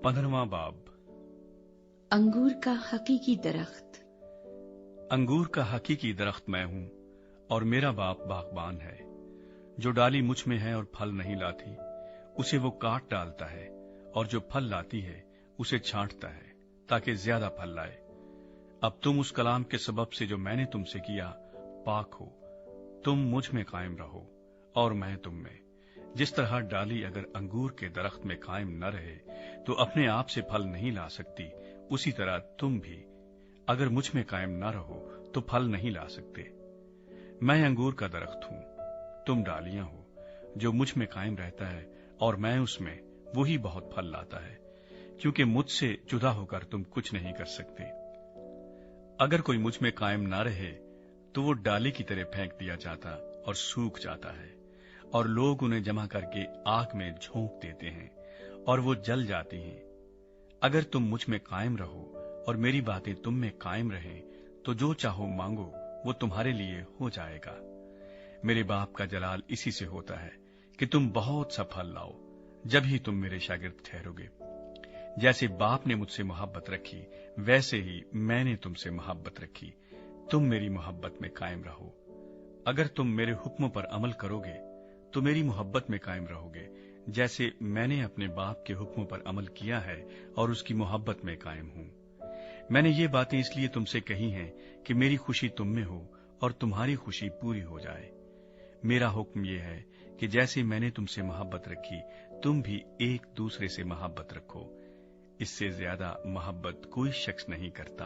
15वां बाब। अंगूर का हकीकी दरख्त। अंगूर का हकीकी दरख्त मैं हूं और मेरा बाप बागबान है। जो डाली मुझ में है और फल नहीं लाती उसे वो काट डालता है, और जो फल लाती है उसे छांटता है ताकि ज्यादा फल लाए। अब तुम उस कलाम के सबब से जो मैंने तुमसे किया पाक हो। तुम मुझ में कायम रहो और मैं तुम में। जिस तरह डाली अगर अंगूर के दरख्त में कायम न रहे तो अपने आप से फल नहीं ला सकती, उसी तरह तुम भी अगर मुझ में कायम न रहो तो फल नहीं ला सकते। मैं अंगूर का दरख्त हूं, तुम डालियां हो। जो मुझ में कायम रहता है और मैं उसमें, वही बहुत फल लाता है, क्योंकि मुझसे जुदा होकर तुम कुछ नहीं कर सकते। अगर कोई मुझ में कायम न रहे तो वो डाली की तरह फेंक दिया जाता और सूख जाता है, और लोग उन्हें जमा करके आग में झोंक देते हैं और वो जल जाती हैं। अगर तुम मुझ में कायम रहो और मेरी बातें तुम में कायम रहें तो जो चाहो मांगो वो तुम्हारे लिए हो जाएगा। मेरे बाप का जलाल इसी से होता है कि तुम बहुत सा फल लाओ, जब ही तुम मेरे शागिर्द ठहरोगे। जैसे बाप ने मुझसे मोहब्बत रखी वैसे ही मैंने तुमसे मोहब्बत रखी। तुम मेरी मोहब्बत में कायम रहो। अगर तुम मेरे हुक्मों पर अमल करोगे तो मेरी मोहब्बत में कायम रहोगे, जैसे मैंने अपने बाप के हुक्मों पर अमल किया है और उसकी मोहब्बत में कायम हूं। मैंने ये बातें इसलिए तुमसे कही हैं कि मेरी खुशी तुम में हो और तुम्हारी खुशी पूरी हो जाए। मेरा हुक्म यह है कि जैसे मैंने तुमसे मोहब्बत रखी तुम भी एक दूसरे से मोहब्बत रखो। इससे ज्यादा मोहब्बत कोई शख्स नहीं करता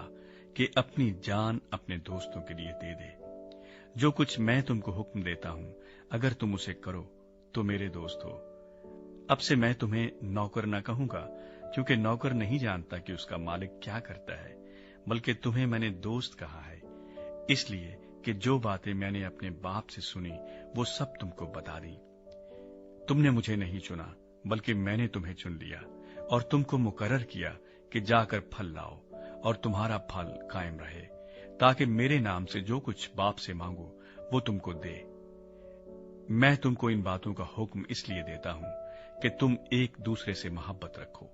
कि अपनी जान अपने दोस्तों के लिए दे दे। जो कुछ मैं तुमको हुक्म देता हूं, अगर तुम उसे करो तो मेरे दोस्त हो। अब से मैं तुम्हें नौकर न कहूंगा, क्योंकि नौकर नहीं जानता कि उसका मालिक क्या करता है, बल्कि तुम्हें मैंने दोस्त कहा है, इसलिए कि जो बातें मैंने अपने बाप से सुनी वो सब तुमको बता दी। तुमने मुझे नहीं चुना, बल्कि मैंने तुम्हें चुन लिया और तुमको मुकर्रर किया कि जाकर फल लाओ और तुम्हारा फल कायम रहे, ताकि मेरे नाम से जो कुछ बाप से मांगो वो तुमको दे। मैं तुमको इन बातों का हुक्म इसलिए देता हूं कि तुम एक दूसरे से मोहब्बत रखो।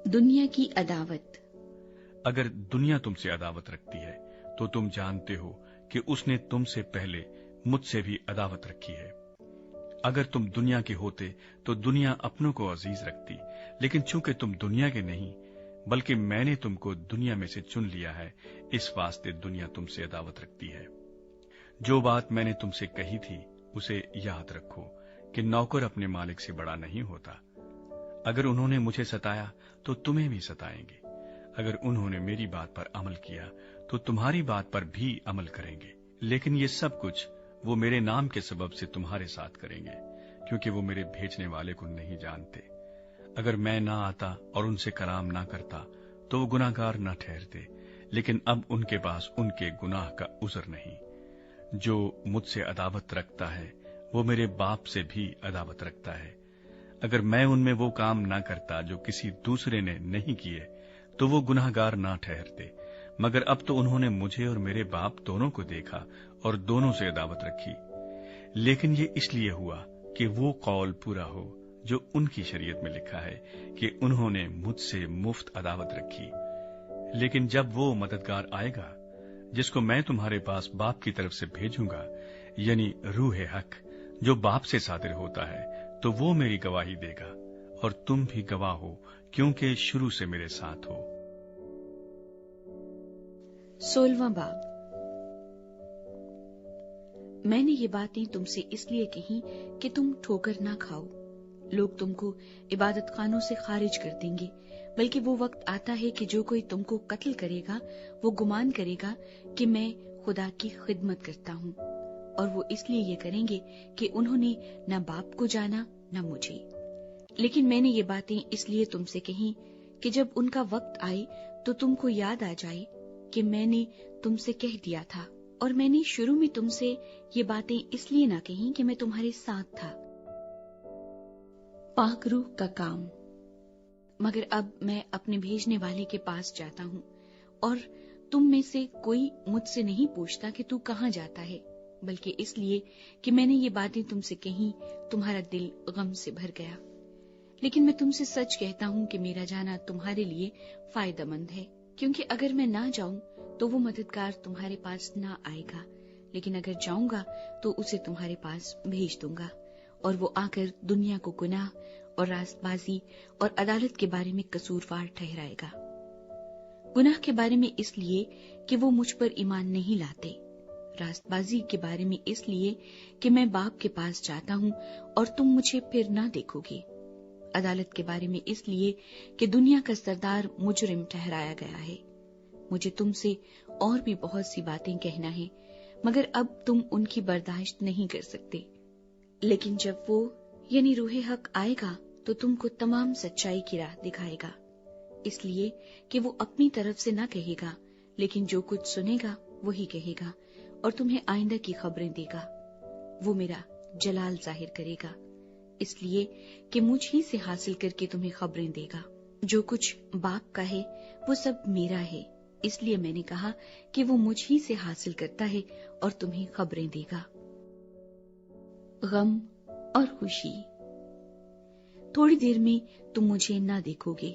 दुनिया की अदावत। अगर दुनिया तुमसे अदावत रखती है तो तुम जानते हो कि उसने तुमसे पहले मुझसे भी अदावत रखी है। अगर तुम दुनिया के होते तो दुनिया अपनों को अजीज रखती, लेकिन चूंकि तुम दुनिया के नहीं बल्कि मैंने तुमको दुनिया में से चुन लिया है, इस वास्ते दुनिया तुमसे अदावत रखती है। जो बात मैंने तुमसे कही थी उसे याद रखो कि नौकर अपने मालिक से बड़ा नहीं होता। अगर उन्होंने मुझे सताया तो तुम्हें भी सताएंगे। अगर उन्होंने मेरी बात पर अमल किया तो तुम्हारी बात पर भी अमल करेंगे। लेकिन ये सब कुछ वो मेरे नाम के सबब से तुम्हारे साथ करेंगे, क्योंकि वो मेरे भेजने वाले को नहीं जानते। अगर मैं ना आता और उनसे कलाम ना करता तो वो गुनाहगार न ठहरते, लेकिन अब उनके पास उनके गुनाह का उज़र नहीं। जो मुझसे अदावत रखता है वो मेरे बाप से भी अदावत रखता है। अगर मैं उनमें वो काम ना करता जो किसी दूसरे ने नहीं किए तो वो गुनाहगार ना ठहरते, मगर अब तो उन्होंने मुझे और मेरे बाप दोनों को देखा और दोनों से अदावत रखी। लेकिन ये इसलिए हुआ कि वो कौल पूरा हो जो उनकी शरीयत में लिखा है कि उन्होंने मुझसे मुफ्त अदावत रखी। लेकिन जब वो मददगार आएगा जिसको मैं तुम्हारे पास बाप की तरफ से भेजूंगा, यानी रूह हक जो बाप से सादिर होता है, तो वो मेरी गवाही देगा और तुम भी गवाह हो, क्योंकि शुरू से मेरे साथ हो। 16वां बाब। मैंने ये बातें तुमसे इसलिए कही कि तुम ठोकर ना खाओ। लोग तुमको इबादत खानों से खारिज कर देंगे, बल्कि वो वक्त आता है कि जो कोई तुमको कत्ल करेगा वो गुमान करेगा कि मैं खुदा की खिदमत करता हूँ, और वो इसलिए ये करेंगे कि उन्होंने न बाप को जाना न मुझे। लेकिन मैंने ये बातें इसलिए तुमसे कही कि जब उनका वक्त आए तो तुमको याद आ जाए कि मैंने तुमसे कह दिया था, और मैंने शुरू में तुमसे ये बातें इसलिए ना कही कि मैं तुम्हारे साथ था। पाक रूह का काम। मगर अब मैं अपने भेजने वाले के पास जाता हूँ, और तुम में से कोई मुझसे नहीं पूछता कि तू कहाँ जाता है, बल्कि इसलिए कि मैंने ये बातें तुमसे कही तुम्हारा दिल गम से भर गया। لیکن میں تم سے سچ کہتا ہوں کہ میرا جانا تمہارے لیے فائدہ مند ہے، کیونکہ اگر میں نہ جاؤں تو وہ مددگار تمہارے پاس نہ آئے گا، لیکن اگر جاؤں گا تو اسے تمہارے پاس بھیج دوں گا، اور وہ آ کر دنیا کو گناہ اور راست بازی اور عدالت کے بارے میں قصوروار ٹھہرائے گا۔ گناہ کے بارے میں اس لیے کہ وہ مجھ پر ایمان نہیں لاتے، راست بازی کے بارے میں اس لیے کہ میں باپ کے پاس جاتا ہوں اور تم مجھے پھر نہ دیکھو گے، عدالت کے بارے میں اس لیے کہ دنیا کا سردار مجرم ٹھہرایا گیا ہے۔ مجھے تم سے اور بھی بہت سی باتیں کہنا ہے، مگر اب تم ان کی برداشت نہیں کر سکتے، لیکن جب وہ یعنی روح حق آئے گا تو تم کو تمام سچائی کی راہ دکھائے گا، اس لیے کہ وہ اپنی طرف سے نہ کہے گا، لیکن جو کچھ سنے گا وہی کہے گا اور تمہیں آئندہ کی خبریں دے گا۔ وہ میرا جلال ظاہر کرے گا، اس لیے کہ مجھ ہی سے حاصل کر کے تمہیں خبریں دے گا۔ جو کچھ باپ کا ہے وہ سب میرا ہے، اس لیے میں نے کہا کہ وہ مجھ ہی سے حاصل کرتا ہے اور تمہیں خبریں دے گا۔ غم اور خوشی۔ تھوڑی دیر میں تم مجھے نہ دیکھو گے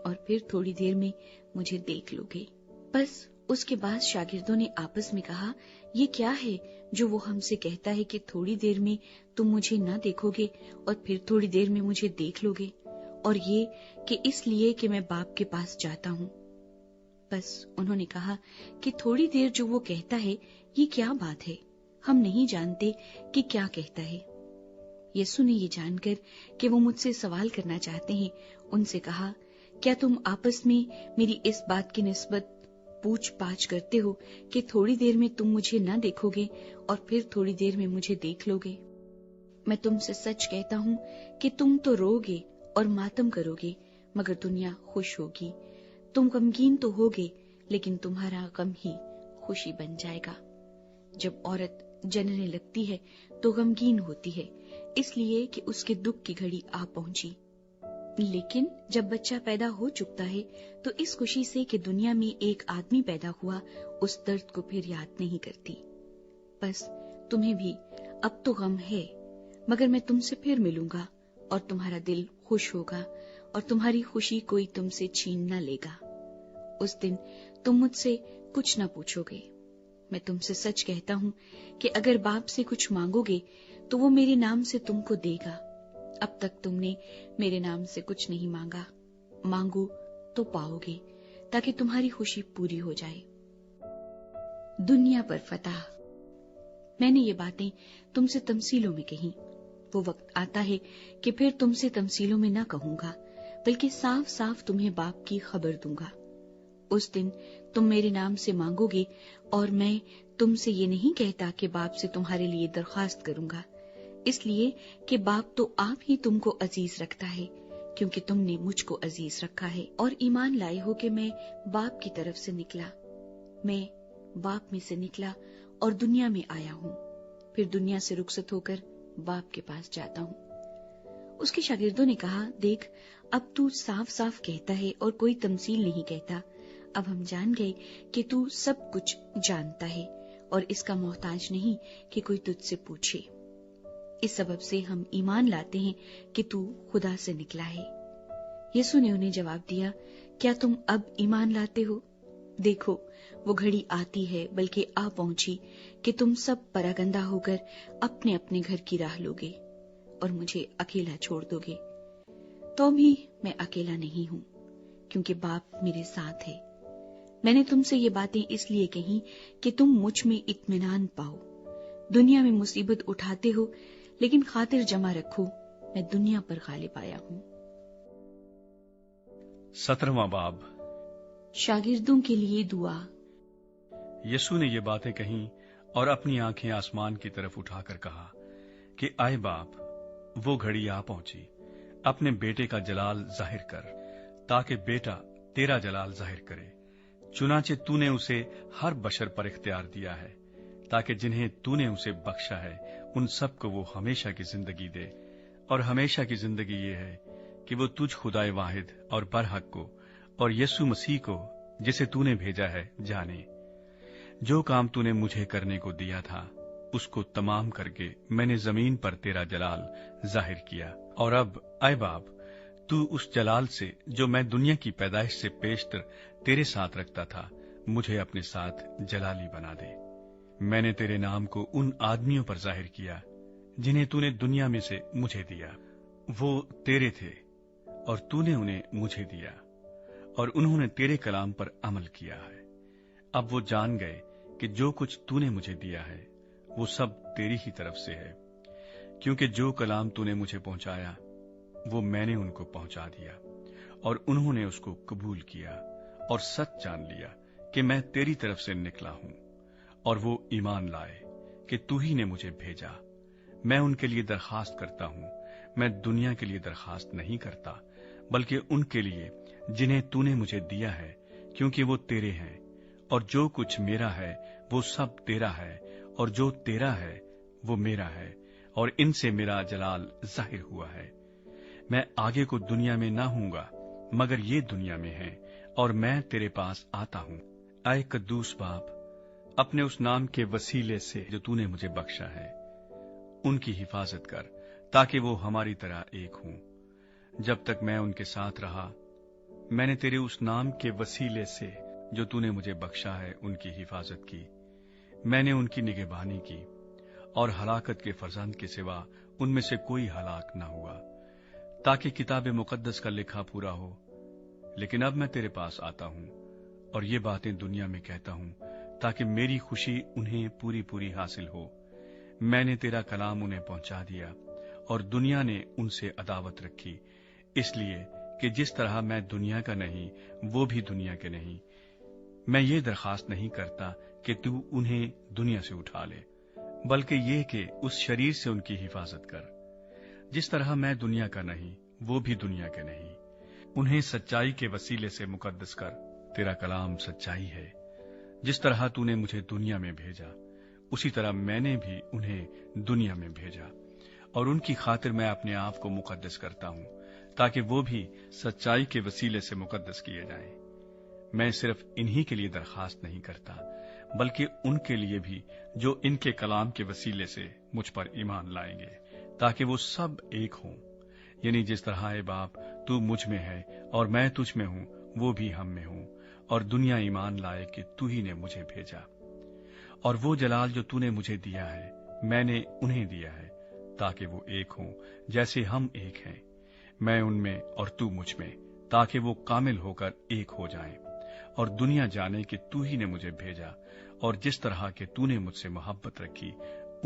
اور پھر تھوڑی دیر میں مجھے دیکھ لو گے۔ بس اس کے بعد شاگردوں نے آپس میں کہا، یہ کیا ہے جو وہ ہم سے کہتا ہے کہ تھوڑی دیر میں تم مجھے نہ دیکھو گے اور پھر تھوڑی دیر میں مجھے دیکھ لو گے، اور یہ کہ اس لیے کہ میں باپ کے پاس جاتا ہوں۔ بس انہوں نے کہا کہ تھوڑی دیر جو وہ کہتا ہے یہ کیا بات ہے، ہم نہیں جانتے کہ کیا کہتا ہے۔ یسوع نے یہ جان کر کہ وہ مجھ سے سوال کرنا چاہتے ہیں ان سے کہا، کیا تم آپس میں میری اس بات کی نسبت پوچھ پاچھ کرتے ہو کہ تھوڑی دیر میں تم مجھے نہ دیکھو گے اور پھر تھوڑی دیر میں مجھے دیکھ لو گے؟ میں تم سے سچ کہتا ہوں کہ تم تو رو گے اور ماتم کرو گے، مگر دنیا خوش ہوگی۔ تم غمگین تو ہوگے، لیکن تمہارا غم ہی خوشی بن جائے گا۔ جب عورت جننے لگتی ہے تو غمگین ہوتی ہے، اس لیے کہ اس کے دکھ کی گھڑی آ پہنچی، لیکن جب بچہ پیدا ہو چکتا ہے تو اس خوشی سے کہ دنیا میں ایک آدمی پیدا ہوا، اس درد کو پھر یاد نہیں کرتی۔ بس تمہیں بھی اب تو غم ہے، مگر میں تم سے پھر ملوں گا اور تمہارا دل خوش ہوگا اور تمہاری خوشی کوئی تم سے چھین نہ لے گا۔ اس دن تم مجھ سے کچھ نہ پوچھو گے۔ میں تم سے سچ کہتا ہوں کہ اگر باپ سے کچھ مانگو گے تو وہ میرے نام سے تم کو دے گا۔ اب تک تم نے میرے نام سے کچھ نہیں مانگا، مانگو تو پاؤ گے تاکہ تمہاری خوشی پوری ہو جائے۔ دنیا پر فتح۔ میں نے یہ باتیں تم سے تمثیلوں میں کہیں، وہ وقت آتا ہے کہ پھر تم سے تمثیلوں میں نہ کہوں گا، بلکہ صاف صاف تمہیں باپ کی خبر دوں گا۔ اس دن تم میرے نام سے مانگو گے، اور میں تم سے یہ نہیں کہتا کہ باپ سے تمہارے لیے درخواست کروں گا، اس لیے کہ باپ تو آپ ہی تم کو عزیز رکھتا ہے، کیونکہ تم نے مجھ کو عزیز رکھا ہے اور ایمان لائے ہو کہ میں باپ کی طرف سے نکلا۔ میں باپ میں سے نکلا اور دنیا میں آیا ہوں، پھر دنیا سے رخصت ہو کر باپ کے پاس جاتا ہوں۔ اس کے شاگردوں نے کہا، دیکھ اب تو صاف صاف کہتا ہے اور کوئی تمثیل نہیں کہتا۔ اب ہم جان گئے کہ تو سب کچھ جانتا ہے اور اس کا محتاج نہیں کہ کوئی تجھ سے پوچھے۔ اس سبب سے ہم ایمان لاتے ہیں کہ تو خدا سے نکلا ہے۔ یسوع نے انہیں جواب دیا، کیا تم اب ایمان لاتے ہو؟ دیکھو وہ گھڑی آتی ہے، بلکہ آ پہنچی کہ تم سب پراگندہ ہو کر اپنے اپنے گھر کی راہ لوگے اور مجھے اکیلا چھوڑ دو گے۔ تو بھی میں اکیلا نہیں ہوں، کیونکہ باپ میرے ساتھ ہے۔ میں نے تم سے یہ باتیں اس لیے کہیں کہ تم مجھ میں اطمینان پاؤ۔ دنیا میں مصیبت اٹھاتے ہو، لیکن خاطر جمع رکھو، میں دنیا پر غالب آیا ہوں۔ 17واں باب۔ شاگردوں کے لیے دعا۔ یسوع نے یہ باتیں کہیں اور اپنی آنکھیں آسمان کی طرف اٹھا کر کہا کہ آئے باپ، وہ گھڑی آ پہنچی، اپنے بیٹے کا جلال ظاہر کر، تاکہ بیٹا تیرا جلال ظاہر کرے۔ چنانچہ تو نے اسے ہر بشر پر اختیار دیا ہے، تاکہ جنہیں تو نے اسے بخشا ہے ان سب کو وہ ہمیشہ کی زندگی دے، اور ہمیشہ کی زندگی یہ ہے کہ وہ تجھ خدائے واحد اور برحق کو اور یسوع مسیح کو جسے تو نے بھیجا ہے جانے۔ جو کام تو نے مجھے کرنے کو دیا تھا اس کو تمام کر کے میں نے زمین پر تیرا جلال ظاہر کیا۔ اور اب اے باپ، तू उस जलाल से जो मैं दुनिया की पैदाइश से पेशतर तेरे साथ रखता था, मुझे अपने साथ जलाली बना दे। मैंने तेरे नाम को उन आदमियों पर जाहिर किया जिन्हें तूने दुनिया में से मुझे दिया। वो तेरे थे और तूने उन्हें मुझे दिया, और उन्होंने तेरे कलाम पर अमल किया है। अब वो जान गए कि जो कुछ तूने मुझे दिया है वो सब तेरी ही तरफ से है, क्योंकि जो कलाम तूने मुझे पहुंचाया वो मैंने उनको पहुंचा दिया, और उन्होंने उसको कबूल किया और सच जान लिया कि मैं तेरी तरफ से निकला हूं, और वो ईमान लाए कि तू ही ने मुझे भेजा। मैं उनके लिए दरखास्त करता हूं, मैं दुनिया के लिए दरखास्त नहीं करता, बल्कि उनके लिए जिन्हें तूने मुझे दिया है, क्योंकि वो तेरे हैं, और जो कुछ मेरा है वो सब तेरा है, और जो तेरा है वो मेरा है, और इनसे मेरा जलाल जाहिर हुआ है। मैं आगे को दुनिया में ना हूंगा, मगर ये दुनिया में है, और मैं तेरे पास आता हूं। ऐ कद्दूस बाप, अपने उस नाम के वसीले से जो तूने मुझे बख्शा है, उनकी हिफाजत कर, ताकि वो हमारी तरह एक हों। जब तक मैं उनके साथ रहा, मैंने तेरे उस नाम के वसीले से जो तूने मुझे बख्शा है उनकी हिफाजत की। मैंने उनकी निगहबानी की, और हलाकत के फरजंद के सिवा उनमें से कोई हलाक न हुआ, ताकि किताब मुकद्दस का लिखा पूरा हो। लेकिन अब मैं तेरे पास आता हूं, और ये बातें दुनिया में कहता हूं, ताकि मेरी खुशी उन्हें पूरी पूरी हासिल हो। मैंने तेरा कलाम उन्हें पहुंचा दिया, और दुनिया ने उनसे अदावत रखी, इसलिए कि जिस तरह मैं दुनिया का नहीं, वो भी दुनिया के नहीं। मैं ये दरखास्त नहीं करता कि तू उन्हें दुनिया से उठा ले, बल्कि ये कि उस शरीर से उनकी हिफाजत कर। जिस तरह मैं दुनिया का नहीं, वो भी दुनिया के नहीं। उन्हें सच्चाई के वसीले से मुकद्दस कर, तेरा कलाम सच्चाई है। जिस तरह तूने मुझे दुनिया में भेजा, उसी तरह मैंने भी उन्हें दुनिया में भेजा, और उनकी खातिर मैं अपने आप को मुकद्दस करता हूं, ताकि वो भी सच्चाई के वसीले से मुकद्दस किए जाएं। मैं सिर्फ इन्हीं के लिए दरखास्त नहीं करता, बल्कि उनके लिए भी जो इनके कलाम के वसीले से मुझ पर ईमान लाएंगे, ताकि वो सब एक हों। यानी जिस तरह ए बाप तू मुझ में है और मैं तुझ में हूं, वो भी हम में हूं, और दुनिया ईमान लाए कि तू ही ने मुझे भेजा। और वो जलाल जो तूने मुझे दिया है, मैंने उन्हें दिया है, ताकि वो एक हों जैसे हम एक हैं, मैं उनमें और तू मुझ में, ताकि वो कामिल होकर एक हो जाएं, और दुनिया जाने कि तू ही ने मुझे भेजा, और जिस तरह के तूने मुझसे मोहब्बत रखी,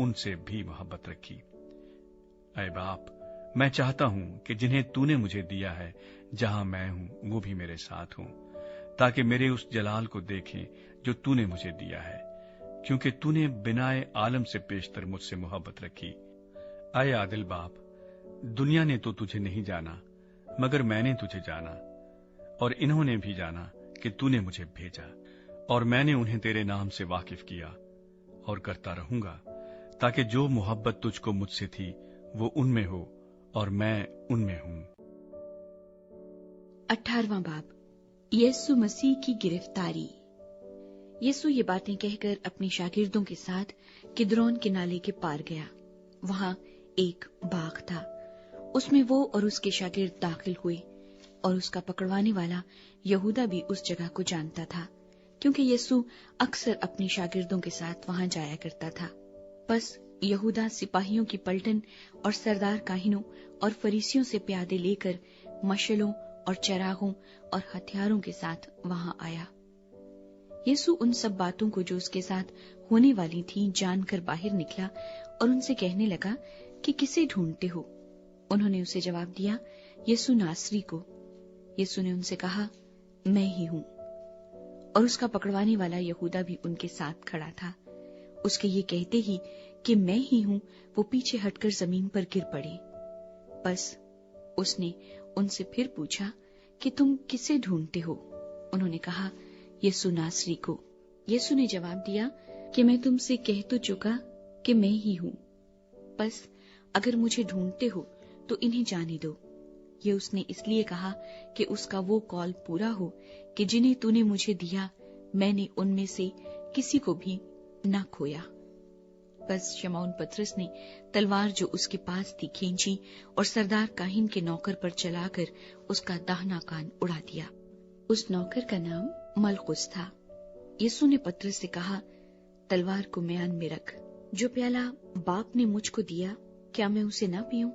उनसे भी मोहब्बत रखी। ऐ बाप, मैं चाहता हूं कि जिन्हें तूने मुझे दिया है, जहां मैं हूं वो भी मेरे साथ हों, ताकि मेरे उस जलाल को देखें जो तूने मुझे दिया है, क्योंकि तूने बिनाए आलम से पेशतर मुझसे मोहब्बत रखी। ऐ आदिल बाप, दुनिया ने तो तुझे नहीं जाना, मगर मैंने तुझे जाना, और इन्होंने भी जाना कि तूने मुझे भेजा, और मैंने उन्हें तेरे नाम से वाकिफ किया और करता रहूंगा, ताकि जो मोहब्बत तुझको मुझसे थी वो उनमें हो और मैं उनमें हूं। 18वां बाब, यीशु मसीह की गिरफ्तारी। यीशु ये बातें कहकर अपने शागिर्दों के साथ किद्रोन के नाले के पार गया। वहां एक बाग था, उसमें वो और उसके शागिर्द दाखिल हुए, और उसका पकड़वाने वाला यहूदा भी उस जगह को जानता था, क्योंकि यीशु अक्सर अपने शागिर्दों के साथ वहां जाया करता था। बस यहूदा सिपाहियों की पलटन और सरदार काहिनों और फरीसियों से प्यादे लेकर मशालों और चरागों और हथियारों के साथ वहां आया। यीशु उन सब बातों को जो उसके साथ होने वाली थी जानकर बाहर निकला और उनसे कहने लगा कि किसे ढूंढते हो? उन्होंने उसे जवाब दिया, यीशु नासरी को। यीशु ने उनसे कहा, मैं ही हूं। और उसका पकड़वाने वाला यहूदा भी उनके साथ खड़ा था। उसके ये कहते ही कि मैं ही हूं, वो पीछे हटकर जमीन पर गिर पड़े। बस उसने उनसे फिर पूछा कि तुम किसे ढूंढते हो? उन्होंने कहा, यीशु नासरी को। यीशु ने जवाब दिया कि मैं तुमसे कह तो चुका कि मैं ही हूं। बस अगर मुझे ढूंढते हो तो इन्हें जाने दो। ये उसने इसलिए कहा कि उसका वो कौल पूरा हो कि जिन्हें तूने मुझे दिया, मैंने उनमें से किसी को भी न खोया। बस शमौन पतरस ने तलवार जो उसके पास थी खींची और सरदार काहिन के नौकर पर चलाकर उसका दाहिना कान उड़ा दिया। उस नौकर का नाम मलकुस था। यीशु ने पतरस से कहा, तलवार को म्यान में रख। जो प्याला बाप ने मुझको दिया, क्या मैं उसे न पीऊं?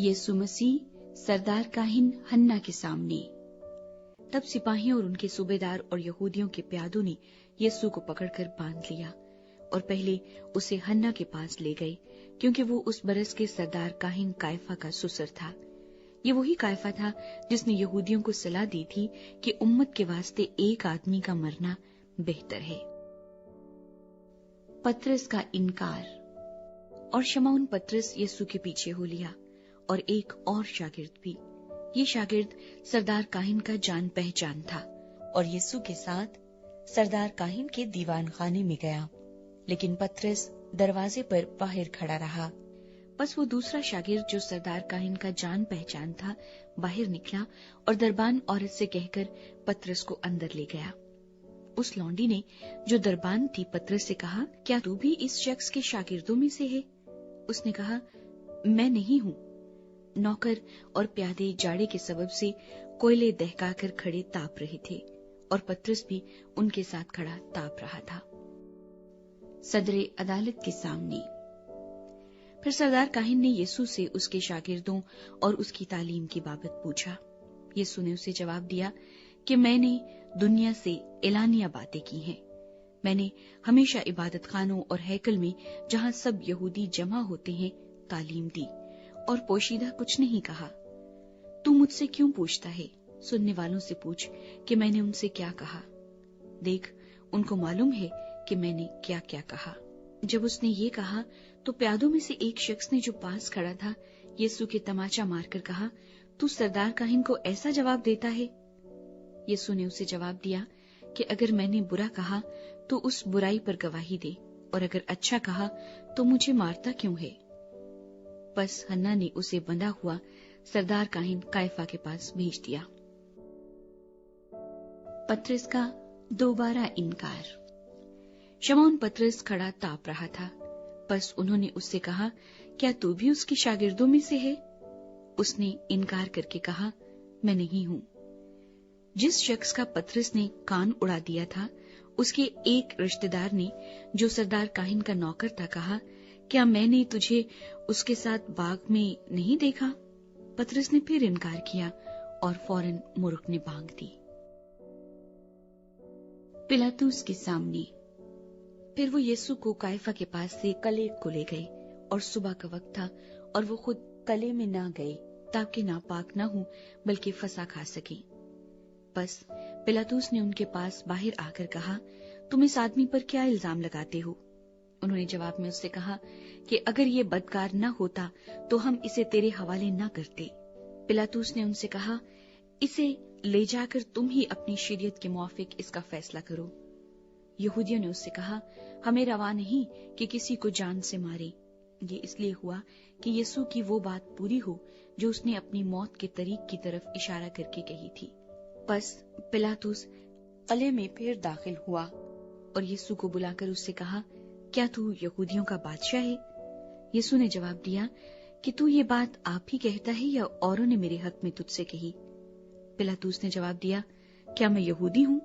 यीशु मसीह सरदार काहिन हन्ना के सामने। तब सिपाहियों और उनके सूबेदार और यहूदियों के प्यादों ने यीशु को पकड़कर बांध लिया और पहले उसे हन्ना के पास ले गए, क्योंकि वो उस बरस के सरदार काहिन कायफा का सुसर था। ये वही कायफा था जिसने यहूदियों को सलाह दी थी कि उम्मत के वास्ते एक आदमी का मरना बेहतर है। पतरस का इनकार। और शमौन पतरस यीशु के पीछे हो लिया और एक और शागिर्द भी। ये शागिर्द सरदार काहिन का जान पहचान था और यीशु के साथ सरदार काहिन के दीवान खाने में गया, लेकिन पतरस दरवाजे पर बाहर खड़ा रहा। बस वो दूसरा शागिर्द जो सरदार काहिन का जान पहचान था बाहर निकला और दरबान औरत से कहकर पतरस को अंदर ले गया। उस लौंडी ने जो दरबान थी पतरस से कहा, क्या तू भी इस शख्स के शागिर्दों में से है? उसने कहा, मैं नहीं हूँ। नौकर और प्यादे जाड़े के सबब से कोयले दहकाकर खड़े ताप रहे थे और पतरस भी उनके साथ खड़ा ताप रहा था। सदरे अदालत के सामने। फिर सरदार काहिन ने यीशु से उसके शागिर्दों और उसकी तालीम की बाबत पूछा। यीशु ने उसे जवाब दिया कि मैंने दुनिया से एलानिया बातें की हैं। मैंने हमेशा इबादत खानों और हैकल में, जहां सब यहूदी जमा होते हैं, तालीम दी और पोशीदा कुछ नहीं कहा। तू मुझसे क्यों पूछता है? सुनने वालों से पूछ कि मैंने उनसे क्या कहा। देख, उनको मालूम है कि मैंने क्या क्या कहा। जब उसने ये कहा तो प्यादों में से एक शख्स ने जो पास खड़ा था यीशु के तमाचा मारकर कहा, तू सरदार काहिन को ऐसा जवाब देता है? यीशु ने उसे जवाब दिया कि अगर मैंने बुरा कहा तो उस बुराई पर गवाही दे, और अगर अच्छा कहा तो मुझे मारता क्यों है? बस हन्ना ने उसे बंधा हुआ सरदार काहिन कायफा के पास भेज दिया। पतरस का दोबारा इनकार। शमौन पतरस खड़ा ताप रहा था। बस उन्होंने उससे कहा, क्या तू भी उसके शागिर्दों में से है? उसने इनकार करके कहा, मैं नहीं हूं। जिस शख्स का पतरस ने कान उड़ा दिया था, उसके एक रिश्तेदार ने, जो सरदार काहिन का नौकर था, कहा, क्या मैंने तुझे उसके साथ बाग में नहीं देखा? पतरस ने फिर इनकार किया और फौरन मुर्ख ने बांग दी। पिलातुस के सामने। फिर वो यीशु को कायफा के पास से कले को ले गए और सुबह का वक्त था और वो खुद कले में ना गए ताकि नापाक ना हो बल्कि फंसा खा सके। बस पिलातुस ने उनके पास बाहर आकर कहा, तुम इस आदमी पर क्या इल्जाम लगाते हो? उन्होंने जवाब में उससे कहा कि अगर ये बदकार न होता तो हम इसे तेरे हवाले न करते। पिलातुस ने उनसे कहा, इसे ले जाकर तुम ही अपनी शरीयत के मुआफिक इसका फैसला करो। यहूदियों ने उससे कहा, हमें रवा नहीं कि किसी को जान से मारे। ये इसलिए हुआ कि यीशु की वो बात पूरी हो जो उसने अपनी मौत के तरीक की तरफ इशारा करके कही थी। बस पिलातुस कले में फिर दाखिल हुआ और यीशु को बुलाकर उससे कहा, क्या तू यहूदियों का बादशाह है? यीशु ने जवाब दिया कि तू ये बात आप ही कहता है या औरों ने मेरे हक में तुझसे कही? पिलातुस ने जवाब दिया, क्या मैं यहूदी हूँ?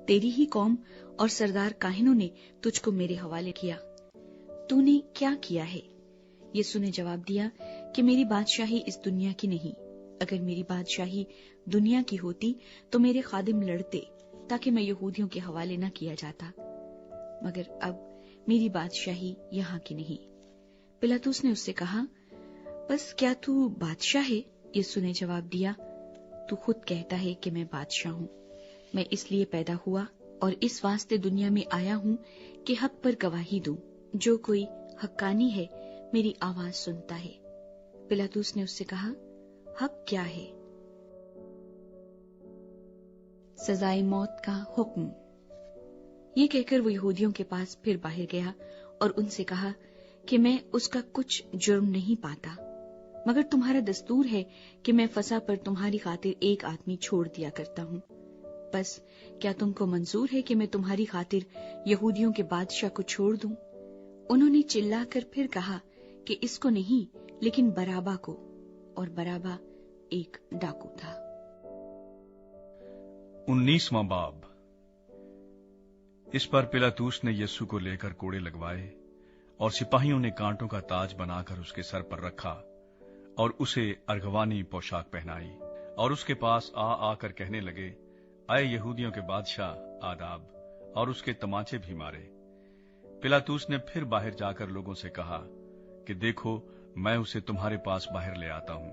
तेरी ही कौम और सरदार काहिनों ने तुझको मेरे हवाले किया। तूने क्या किया है? यीशु ने जवाब दिया कि मेरी बादशाही इस दुनिया की नहीं। अगर मेरी बादशाही दुनिया की होती तो मेरे खादिम लड़ते ताकि मैं यहूदियों के हवाले न किया जाता, मगर अब मेरी बादशाही यहाँ की नहीं। पिलातुस ने उससे कहा, बस क्या तू बादशाह है? यीशु ने जवाब दिया, तू खुद कहता है कि मैं बादशाह हूँ। मैं इसलिए पैदा हुआ और इस वास्ते दुनिया में आया हूँ कि हक पर गवाही दूं। जो कोई हक्कानी है मेरी आवाज सुनता है। पिलातुस ने उससे कहा, हक क्या है? सजाए मौत का हुक्म। ये कहकर वो यहूदियों के पास फिर बाहर गया और उनसे कहा कि मैं उसका कुछ जुर्म नहीं पाता, मगर तुम्हारा दस्तूर है कि मैं फसा पर तुम्हारी खातिर एक आदमी छोड़ दिया करता हूँ। बस क्या तुमको मंजूर है कि मैं तुम्हारी खातिर यहूदियों के बादशाह को छोड़ दूं? انہوں نے چلا کر پھر کہا کہ اس کو نہیں لیکن برابا کو، اور برابا ایک ڈاکو تھا۔ 19واں باب۔ اس پر پلاطوس نے یسوع کو لے کر کوڑے لگوائے، اور سپاہیوں نے کانٹوں کا تاج بنا کر اس کے سر پر رکھا، اور اسے ارغوانی پوشاک پہنائی، اور اس کے پاس آ کر کہنے لگے، اے یہودیوں کے بادشاہ آداب، اور اس کے تماچے بھی مارے۔ پلاطوس نے پھر باہر جا کر لوگوں سے کہا کہ دیکھو، میں اسے تمہارے پاس باہر لے آتا ہوں،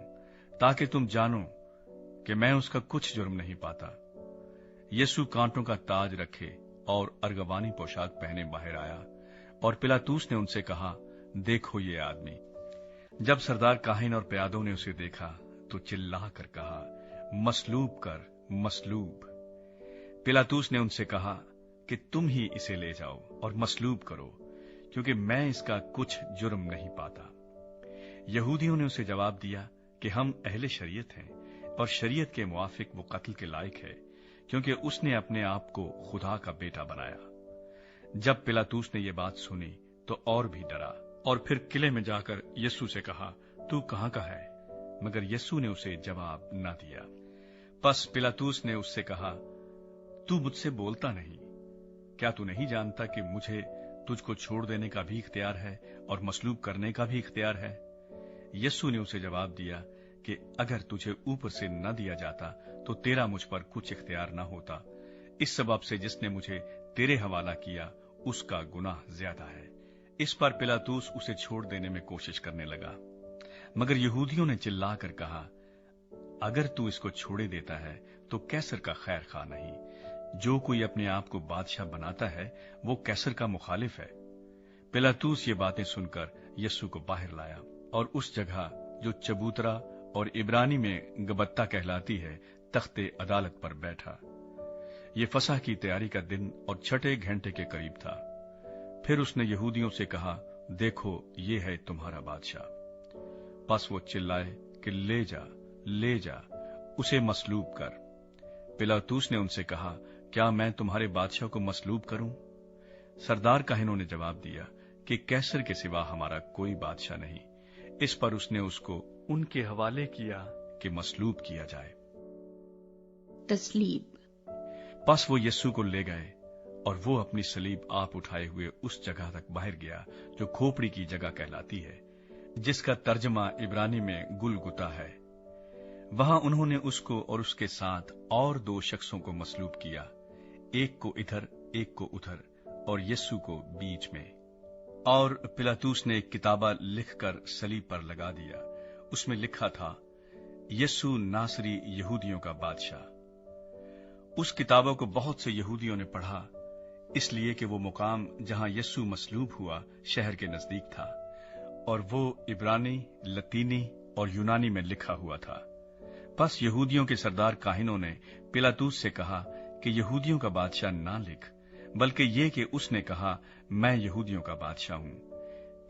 تاکہ تم جانو کہ میں اس کا کچھ جرم نہیں پاتا۔ یسوع کانٹوں کا تاج رکھے اور ارغوانی پوشاک پہنے باہر آیا، اور پلاطوس نے ان سے کہا، دیکھو یہ آدمی۔ جب سردار کاہن اور پیادوں نے اسے دیکھا تو چلا کر کہا، مصلوب کر، مصلوب۔ پلاطوس نے ان سے کہا کہ تم ہی اسے لے جاؤ اور مصلوب کرو، کیونکہ میں اس کا کچھ جرم نہیں پاتا۔ یہودیوں نے اسے جواب دیا کہ ہم اہل شریعت ہیں، اور شریعت کے موافق وہ قتل کے لائق ہے، کیونکہ اس نے اپنے آپ کو خدا کا بیٹا بنایا۔ جب پلاطوس نے یہ بات سنی تو اور بھی ڈرا، اور پھر قلعے میں جا کر یسوع سے کہا، تو کہاں کا ہے؟ مگر یسوع نے اسے جواب نہ دیا۔ پس پلاطوس نے اس سے کہا، تو مجھ سے بولتا نہیں؟ کیا تو نہیں جانتا کہ مجھے تجھ کو چھوڑ دینے کا بھی اختیار ہے اور مصلوب کرنے کا بھی اختیار ہے؟ یسوع نے اسے جواب دیا کہ اگر تجھے اوپر سے نہ دیا جاتا تو تیرا مجھ پر کچھ اختیار نہ ہوتا۔ اس سبب سے جس نے مجھے تیرے حوالہ کیا اس کا گناہ زیادہ ہے۔ اس پر پلاطوس اسے چھوڑ دینے میں کوشش کرنے لگا، مگر یہودیوں نے چلا کر کہا، اگر تو اس کو چھوڑے دیتا ہے تو کیسر کا خیر خواہ نہیں۔ جو کوئی اپنے آپ کو بادشاہ بناتا ہے وہ کیسر کا مخالف ہے۔ پلاطوس یہ باتیں سن کر یسوع کو باہر لایا، اور اس جگہ جو چبوترا اور عبرانی میں گبتہ کہلاتی ہے، تخت عدالت پر بیٹھا۔ یہ فسح کی تیاری کا دن اور چھٹے گھنٹے کے قریب تھا۔ پھر اس نے یہودیوں سے کہا، دیکھو یہ ہے تمہارا بادشاہ۔ پس وہ چلائے کہ لے جا، لے جا، اسے مصلوب کر۔ پلاطوس نے ان سے کہا، کیا میں تمہارے بادشاہ کو مصلوب کروں؟ سردار کاہنوں نے جواب دیا کہ کیسر کے سوا ہمارا کوئی بادشاہ نہیں۔ اس پر اس نے اس کو ان کے حوالے کیا کہ مصلوب کیا جائے۔ تسلیب۔ پس وہ یسوع کو لے گئے، اور وہ اپنی صلیب آپ اٹھائے ہوئے اس جگہ تک باہر گیا جو کھوپڑی کی جگہ کہلاتی ہے، جس کا ترجمہ عبرانی میں گلگتا ہے۔ وہاں انہوں نے اس کو اور اس کے ساتھ اور 2 شخصوں کو مصلوب کیا، ایک کو ادھر ایک کو ادھر، اور یسوع کو بیچ میں۔ اور پلاطوس نے ایک کتابہ لکھ کر صلیب پر لگا دیا، اس میں لکھا تھا، یسوع ناصری یہودیوں کا بادشاہ۔ اس کتابوں کو بہت سے یہودیوں نے پڑھا، اس لیے کہ وہ مقام جہاں یسوع مصلوب ہوا شہر کے نزدیک تھا، اور وہ عبرانی، لتینی اور یونانی میں لکھا ہوا تھا۔ پس یہودیوں کے سردار کاہنوں نے پلاطوس سے کہا کہ یہودیوں کا بادشاہ نہ لکھ، بلکہ یہ کہ اس نے کہا، میں یہودیوں کا بادشاہ ہوں۔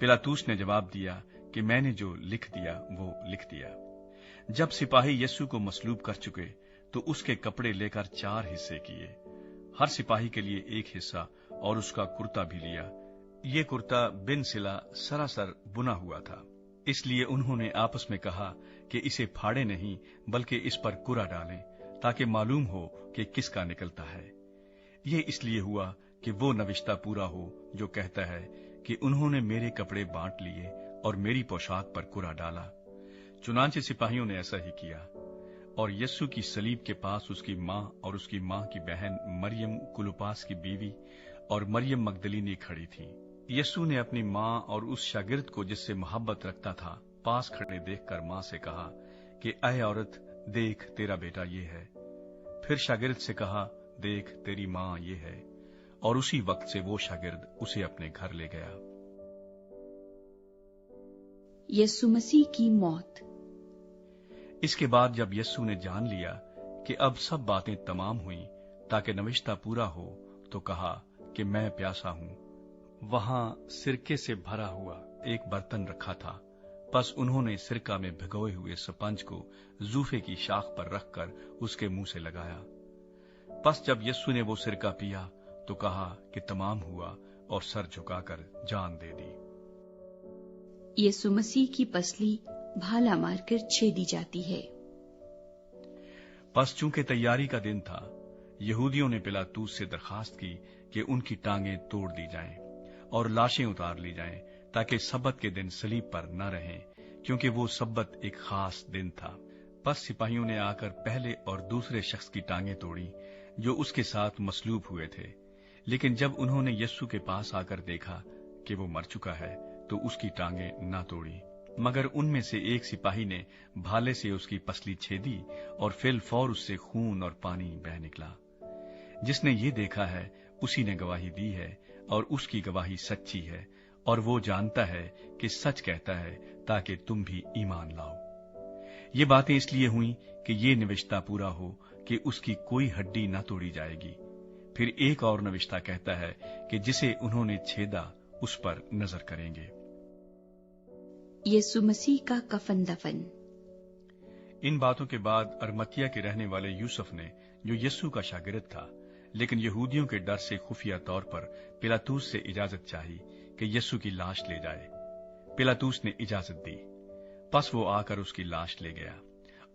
پلاطوس نے جواب دیا کہ میں نے جو لکھ دیا وہ لکھ دیا۔ جب سپاہی یسوع کو مصلوب کر چکے تو اس کے کپڑے لے کر 4 حصے کیے، ہر سپاہی کے لیے 1 حصہ، اور اس کا کرتا بھی لیا۔ یہ کرتا بن سلا سراسر بنا ہوا تھا، اس لیے انہوں نے آپس میں کہا کہ اسے پھاڑے نہیں بلکہ اس پر کرا ڈالیں، تاکہ معلوم ہو کہ کس کا نکلتا ہے۔ یہ اس لیے ہوا کہ وہ نوشتہ پورا ہو جو کہتا ہے کہ انہوں نے میرے کپڑے بانٹ لیے اور میری پوشاک پر کرا ڈالا۔ چنانچہ سپاہیوں نے ایسا ہی کیا، اور یسوع کی صلیب کے پاس اس کی ماں اور اس کی ماں کی بہن مریم کلوپاس کی بیوی اور مریم مگدلینی کھڑی تھی۔ یسوع نے اپنی ماں اور اس شاگرد کو جس سے محبت رکھتا تھا پاس کھڑے دیکھ کر ماں سے کہا کہ اے عورت، دیکھ تیرا بیٹا یہ ہے۔ پھر شاگرد سے کہا، دیکھ تیری ماں یہ ہے، اور اسی وقت سے وہ شاگرد اسے اپنے گھر لے گیا۔ یسوع مسیح کی موت۔ اس کے بعد جب یسوع نے جان لیا کہ اب سب باتیں تمام ہوئیں تاکہ نوشتہ پورا ہو، تو کہا کہ میں پیاسا ہوں۔ وہاں سرکے سے بھرا ہوا ایک برتن رکھا تھا، پس انہوں نے سرکہ میں بھگوئے ہوئے سپنج کو زوفے کی شاخ پر رکھ کر اس کے منہ سے لگایا۔ پس جب یسوع نے وہ سرکہ پیا تو کہا کہ تمام ہوا، और सर झुकाकर जान दे दी। यीशु मसीह की पसली भाला मारकर छेदी जाती है। बस चूंकि तैयारी का दिन था, यहूदियों ने पिलातूस से दरखास्त की कि उनकी टांगें तोड़ दी जाएं और लाशें उतार ली जाएं, ताकि सब्बत के दिन सलीब पर न रहें, क्योंकि वो सब्बत एक खास दिन था। बस सिपाहियों ने आकर पहले और दूसरे शख्स की टांगें तोड़ी जो उसके साथ मसलूब हुए थे। लेकिन जब उन्होंने यीशु के पास आकर देखा कि वो मर चुका है, तो उसकी टांगें न तोड़ी, मगर उनमें से एक सिपाही ने भाले से उसकी पसली छेदी और फिलफौर उससे खून और पानी बह निकला। जिसने ये देखा है उसी ने गवाही दी है, और उसकी गवाही सच्ची है, और वो जानता है कि सच कहता है, ताकि तुम भी ईमान लाओ। ये बातें इसलिए हुई कि ये निविष्टा पूरा हो कि उसकी कोई हड्डी न तोड़ी जाएगी। फिर एक और निविष्टा कहता है कि जिसे उन्होंने छेदा उस पर नजर करेंगे। यीशु मसीह का कफन दफन। इन बातों के बाद अरमतिया के रहने वाले यूसुफ ने, जो यीशु का शागिर्द था, लेकिन यहूदियों के डर से खुफिया तौर पर पिलातूस से इजाजत चाही कि यीशु की लाश ले जाए। पिलातूस ने इजाजत दी। बस वो आकर उसकी लाश ले गया,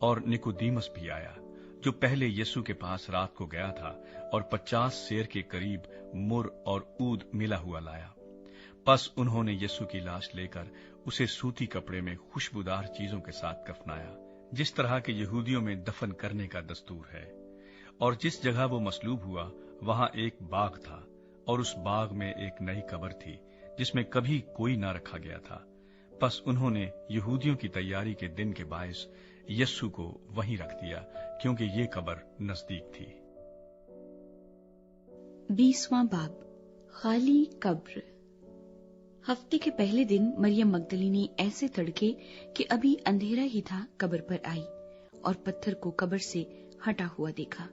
और निकोदीमस भी आया, जो पहले यीशु के पास रात को गया था, और 50 सेर के करीब मुर और ऊद मिला हुआ लाया। बस उन्होंने यीशु की लाश लेकर उसे सूती कपड़े में खुशबूदार चीजों के साथ कफनाया, जिस तरह के यहूदियों में दफन करने का दस्तूर है। और जिस जगह वो मसलूब हुआ वहां एक बाग था, और उस बाग में एक नई कब्र थी जिसमें कभी कोई न रखा गया था। बस उन्होंने यहूदियों की तैयारी के दिन के बायस यीशु को वहीं रख दिया, क्योंकि ये कब्र नजदीक थी। 20वां बाब, खाली कब्र। हफ्ते के पहले दिन मरियम मगदलीनी ऐसे तड़के कि अभी अंधेरा ही था कब्र पर आई और पत्थर को कब्र से हटा हुआ देखा।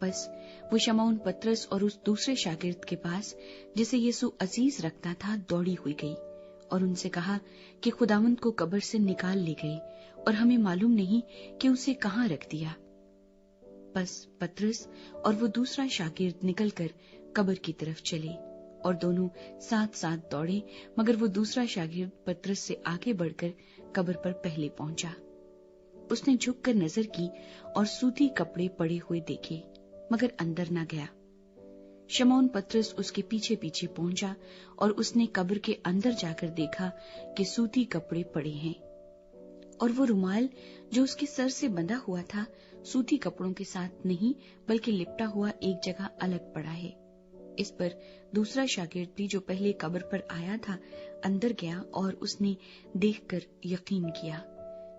बस वो शमौन पतरस और उस दूसरे शागिर्द के पास जिसे यीशु अजीज रखता था दौड़ी हुई गई और उनसे कहा कि खुदावंद को कब्र से निकाल ले गए और हमें मालूम नहीं कि उसे कहाँ रख दिया। बस पतरस और वो दूसरा शागिर्द निकलकर कब्र की तरफ चले और दोनों साथ साथ दौड़े, मगर वो दूसरा शागिर्द पतरस से आगे बढ़कर कब्र पर पहले पहुंचा। उसने झुककर नजर की और सूती कपड़े पड़े हुए देखे, मगर अंदर न गया। शमौन पतरस उसके पीछे पीछे पहुंचा और उसने कब्र के अंदर जाकर देखा कि सूती कपड़े पड़े हैं और वो रुमाल जो उसके सर से बंधा हुआ था सूती कपड़ों के साथ नहीं बल्कि लिपटा हुआ एक जगह अलग पड़ा है। इस पर दूसरा शागिर्द भी जो पहले कब्र पर आया था अंदर गया और उसने देखकर यकीन किया,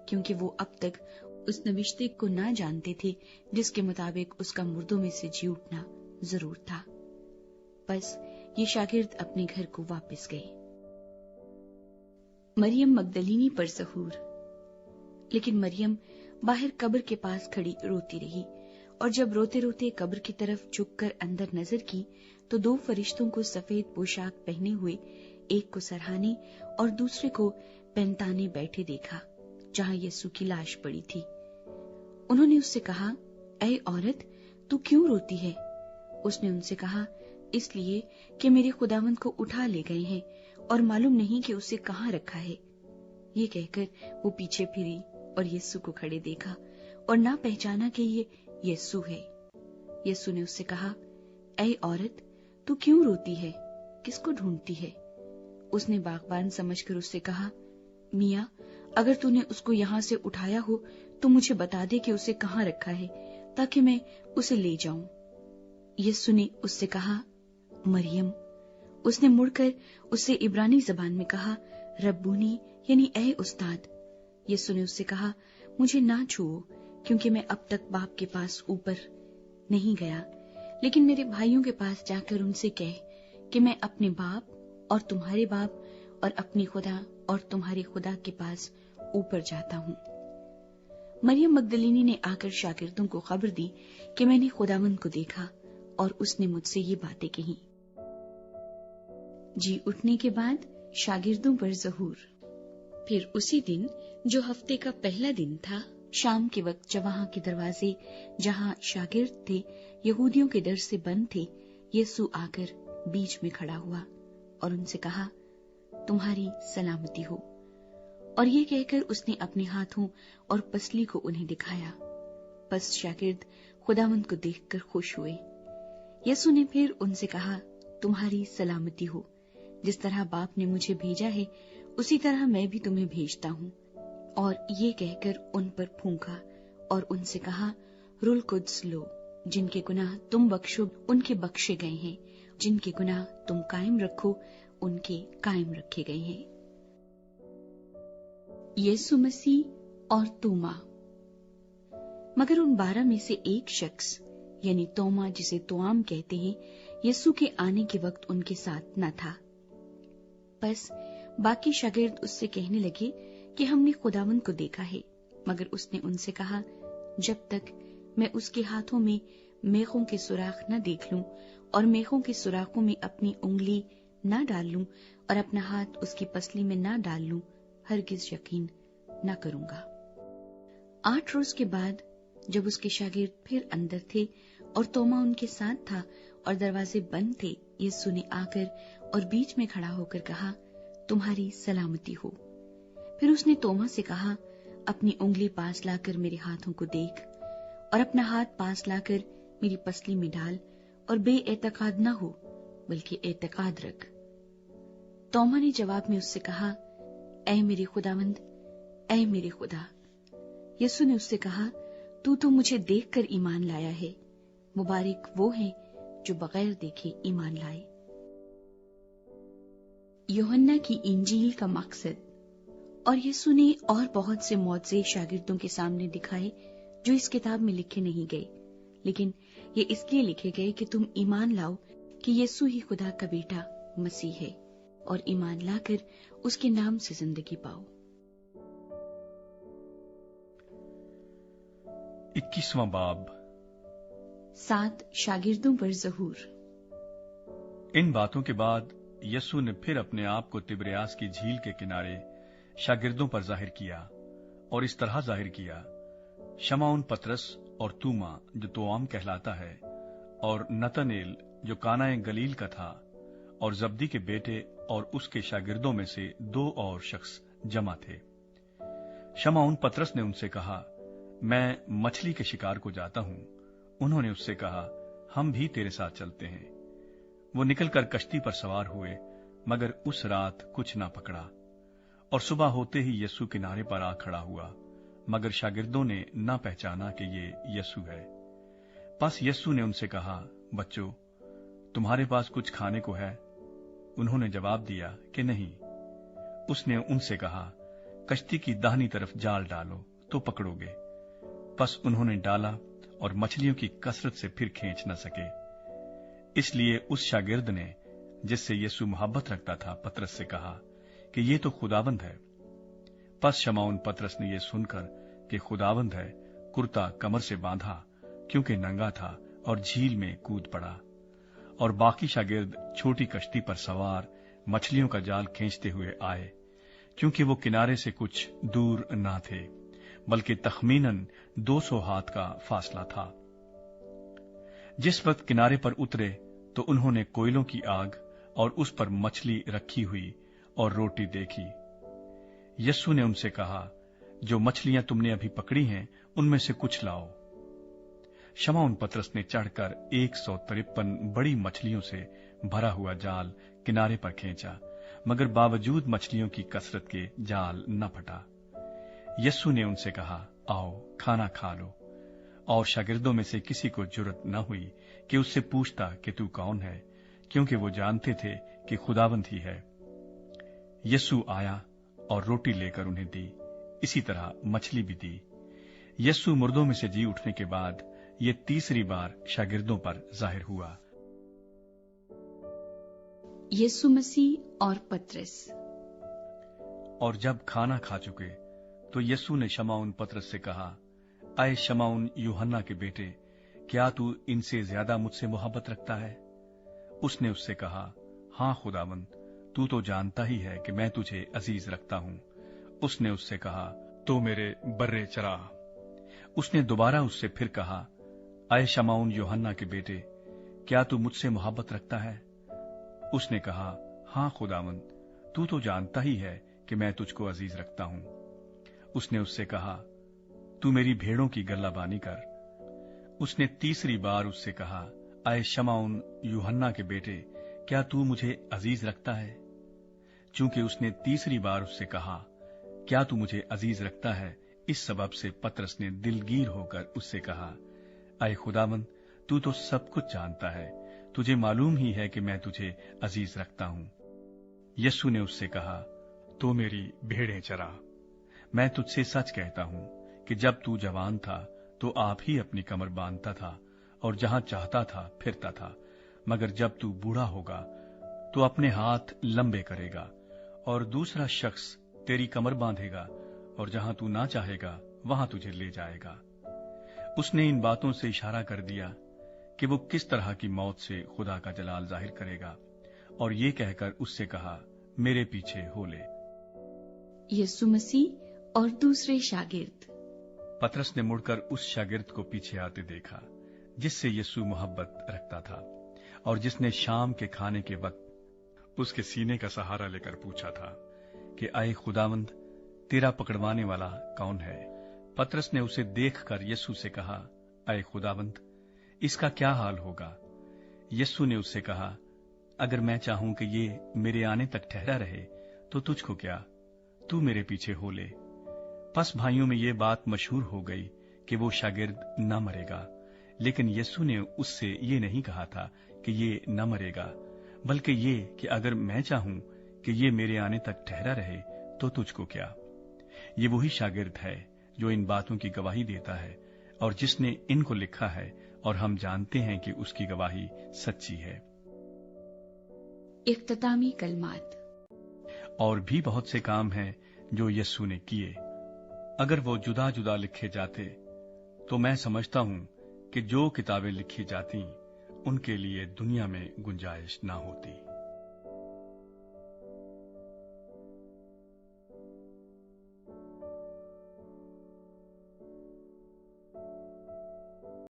क्योंकि वो अब तक उस नविश्ते को ना जानते थे जिसके मुताबिक उसका मुर्दों में से जी उठना जरूर था। बस ये शागिर्द अपने घर को वापस गए। मरियम मगदलीनी पर ज़हूर। लेकिन मरियम बाहर कब्र के पास खड़ी रोती रही, और जब रोते रोते कब्र की तरफ झुककर अंदर नजर की तो 2 फरिश्तों को सफेद पोशाक पहने हुए, एक को सरहाने और दूसरे को पैंताने बैठे देखा जहां यीशु की लाश पड़ी थी। उन्होंने उससे कहा, ऐ औरत, तू क्यों रोती है? उसने उनसे कहा, इसलिए कि मेरे खुदावंद को उठा ले गए हैं और मालूम नहीं कि उसे कहाँ रखा है। ये कहकर वो पीछे फिरी और यीशु को खड़े देखा और ना पहचाना कि ये यीशु है। यीशु ने उससे कहा, ऐ औरत, तू क्यों रोती है? किसको ढूंढती है? उसने बागबान समझकर उससे कहा, मियाँ, अगर तूने उसको यहाँ से उठाया हो तो मुझे बता दे कि उसे कहाँ रखा है, ताकि मैं उसे ले जाऊं। यीशु ने उससे कहा, मरियम। उसने मुड़कर उससे इब्रानी जबान में कहा, रब्बूनी, यानी ऐ उस्ताद। यीशु ने उससे कहा, मुझे ना छुओ, क्योंकि मैं अब तक बाप के पास ऊपर नहीं गया, लेकिन मेरे भाइयों के पास जाकर उनसे कह कि मैं अपने बाप और तुम्हारे बाप और अपनी खुदा और तुम्हारे खुदा के पास ऊपर जाता हूँ। मरियम मगदलीनी ने आकर शागिर्दों को खबर दी कि मैंने खुदावंद को देखा और उसने मुझसे ये बातें कही। जी उठने के बाद शागिर्दों पर ज़हूर। फिर उसी दिन जो हफ्ते का पहला दिन था, शाम के वक्त जब वहां के दरवाजे जहां शागिर्द थे यहूदियों के डर से बंद थे, यीशु आकर बीच में खड़ा हुआ और उनसे कहा, तुम्हारी सलामती हो। और ये कहकर उसने अपने हाथों और पसली को उन्हें दिखाया। बस शागिर्द खुदावंद को देखकर खुश हुए। यीशु ने फिर उनसे कहा, तुम्हारी सलामती हो। जिस तरह बाप ने मुझे भेजा है उसी तरह मैं भी तुम्हें भेजता हूँ। और ये कहकर उन पर फूंका और उनसे कहा, रुल कुद्स लो। जिनके गुनाह तुम बख्शो उनके बख्शे गए हैं, जिनके गुनाह तुम कायम रखो उनके कायम रखे गए हैं। यीशु मसीह और तोमा। मगर उन 12 में से एक शख्स यानी तोमा, जिसे तोआम कहते हैं, यीशु के आने के वक्त उनके साथ न था। बस बाकी शागिर्द उससे कहने लगे कि हमने खुदावंद को देखा है। मगर उसने उनसे कहा, जब तक मैं उसके हाथों में मेखों के सुराख न देख लूं और मेखों के सुराखों में अपनी उंगली न डाल लूं और अपना हाथ उसकी पसली में न डाल लूं, हरगिज यकीन न करूंगा। 8 रोज के बाद जब उसके शागिर्द फिर अंदर थे और तोमा उनके साथ था और दरवाजे बंद थे, यीशु ने आकर और बीच में खड़ा होकर कहा, तुम्हारी सलामती हो। फिर उसने तोमा से कहा, अपनी उंगली पास लाकर मेरे हाथों को देख और अपना हाथ पास लाकर मेरी पसली में डाल और बेएतकाद न हो बल्कि एतकाद रख। तोमा ने जवाब में उससे कहा, ऐ मेरे खुदावंद, ऐ मेरे खुदा। यीशु ने उससे कहा, तू तो मुझे देखकर ईमान लाया है। मुबारक वो है जो बगैर देखे ईमान लाए। यूहन्ना की इंजील का मकसद। और यीशु ने और बहुत से मौजज़े शागिर्दों के सामने दिखाए जो इस किताब में लिखे नहीं गए, लेकिन ये इसलिए लिखे गए कि तुम ईमान लाओ कि यीशु ही खुदा का बेटा मसीह है और ईमान लाकर उसके नाम से जिंदगी पाओ। 21वां बाब। 7 शागिर्दों पर ज़हूर। इन बातों के बाद यीशु ने फिर अपने आप को तिब्रियास की झील के किनारे शागिर्दों पर जाहिर किया और इस तरह जाहिर किया, शमौन पतरस और तूमा जो तोआम कहलाता है, और नतनेल जो कानाए गलील का था, और जब्दी के बेटे और उसके शागिर्दों में से 2 और शख्स जमा थे। शमौन पतरस ने उनसे कहा, मैं मछली के शिकार को जाता हूं। उन्होंने उससे कहा, हम भी तेरे साथ चलते हैं। वो निकलकर कश्ती पर सवार हुए, मगर उस रात कुछ ना पकड़ा। और सुबह होते ही यीशु किनारे पर आ खड़ा हुआ, मगर शागिर्दों ने न पहचाना कि ये यीशु है। बस यीशु ने उनसे कहा, बच्चों, तुम्हारे पास कुछ खाने को है? उन्होंने जवाब दिया कि नहीं। उसने उनसे कहा, कश्ती की दाहिनी तरफ जाल डालो तो पकड़ोगे। बस उन्होंने डाला और मछलियों की कसरत से फिर खींच न सके। इसलिए उस शागिर्द ने, जिससे यीशु मोहब्बत रखता था, पतरस से कहा कि ये तो खुदावंद है। बस शमौन पतरस ने यह सुनकर कि खुदावंद है, कुर्ता कमर से बांधा, क्योंकि नंगा था, और झील में कूद पड़ा। और बाकी शागिर्द छोटी कश्ती पर सवार मछलियों का जाल खींचते हुए आए, क्योंकि वो किनारे से कुछ दूर ना थे, बल्कि तखमीनन 200 हाथ का फासला था। जिस वक्त किनारे पर उतरे तो उन्होंने कोयलों की आग और उस पर मछली रखी हुई और रोटी देखी। यीशु ने उनसे कहा, जो मछलियां तुमने अभी पकड़ी हैं उनमें से कुछ लाओ। शमौन पतरस ने चढ़कर 153 बड़ी मछलियों से भरा हुआ जाल किनारे पर खींचा, मगर बावजूद मछलियों की कसरत के जाल न फटा। यीशु ने उनसे कहा, आओ खाना खा लो। और शागिर्दों में से किसी को जुर्रत न हुई कि उससे पूछता कि तू कौन है, क्योंकि वो जानते थे कि खुदावंद ही है। यीशु आया और रोटी लेकर उन्हें दी, इसी तरह मछली भी दी। यीशु मुर्दों में से जी उठने के बाद ये तीसरी बार शागिर्दों पर जाहिर हुआ। यीशु मसीह और पतरस। और जब खाना खा चुके तो यीशु ने शमौन पतरस से कहा, आए शमौन यूहन्ना के बेटे, क्या तू इनसे ज्यादा मुझसे मोहब्बत रखता है? उसने उससे कहा, हां खुदावंद, तू तो जानता ही है कि मैं तुझे अजीज रखता हूं। उसने उससे कहा, तो मेरे बर्रे चरा। उसने दोबारा उससे फिर कहा, आए शमौन यूहन्ना के बेटे, क्या तू मुझसे मोहब्बत रखता है? उसने कहा, हाँ खुदावंद, तू तो जानता ही है कि मैं तुझको अजीज रखता हूं। उसने उससे कहा, तू मेरी भेड़ों की गल्लाबानी कर। उसने तीसरी बार उससे कहा, आए शमौन यूहन्ना के बेटे, क्या तू मुझे अजीज रखता है? चूंकि उसने तीसरी बार उससे कहा, क्या तू मुझे अजीज रखता है, इस सबब से पतरस ने दिलगीर होकर उससे कहा, आए खुदावंद, तू तो सब कुछ जानता है, तुझे मालूम ही है कि मैं तुझे अजीज रखता हूं। यीशु ने उससे कहा, तो मेरी भेड़ें चरा। मैं तुझसे सच कहता हूं कि जब तू जवान था तो आप ही अपनी कमर बांधता था और जहां चाहता था फिरता था, मगर जब तू बूढ़ा होगा तो अपने हाथ लंबे करेगा और दूसरा शख्स तेरी कमर बांधेगा और जहां तू ना चाहेगा वहां तुझे ले जाएगा। उसने इन बातों से इशारा कर दिया कि वो किस तरह की मौत से खुदा का जलाल जाहिर करेगा, और ये कहकर उससे कहा, मेरे पीछे हो ले। यीशु मसीह और दूसरे शागिर्द। पतरस ने मुड़कर उस शागिर्द को पीछे आते देखा जिससे यीशु मोहब्बत रखता था और जिसने शाम के खाने के वक्त उसके सीने का सहारा लेकर पूछा था कि आए खुदावंद, तेरा पकड़वाने वाला कौन है? पतरस ने उसे देखकर यीशु से कहा, आए खुदावंद, इसका क्या हाल होगा? यीशु ने उससे कहा, अगर मैं चाहूं कि ये मेरे आने तक ठहरा रहे तो तुझको क्या, तू मेरे पीछे हो ले। पस भाइयों में ये बात मशहूर हो गई कि वो शागिर्द न मरेगा, लेकिन यीशु ने उससे ये नहीं कहा था कि ये न मरेगा, बल्कि ये कि अगर मैं चाहूं कि ये मेरे आने तक ठहरा रहे तो तुझको क्या। ये वही शागिर्द है जो इन बातों की गवाही देता है और जिसने इनको लिखा है, और हम जानते हैं कि उसकी गवाही सच्ची है। इख्तितामी कलमात। और भी बहुत से काम हैं जो यीशु ने किए। अगर वो जुदा जुदा लिखे जाते तो मैं समझता हूं कि जो किताबें लिखी जाती उनके लिए दुनिया में गुंजाइश ना होती।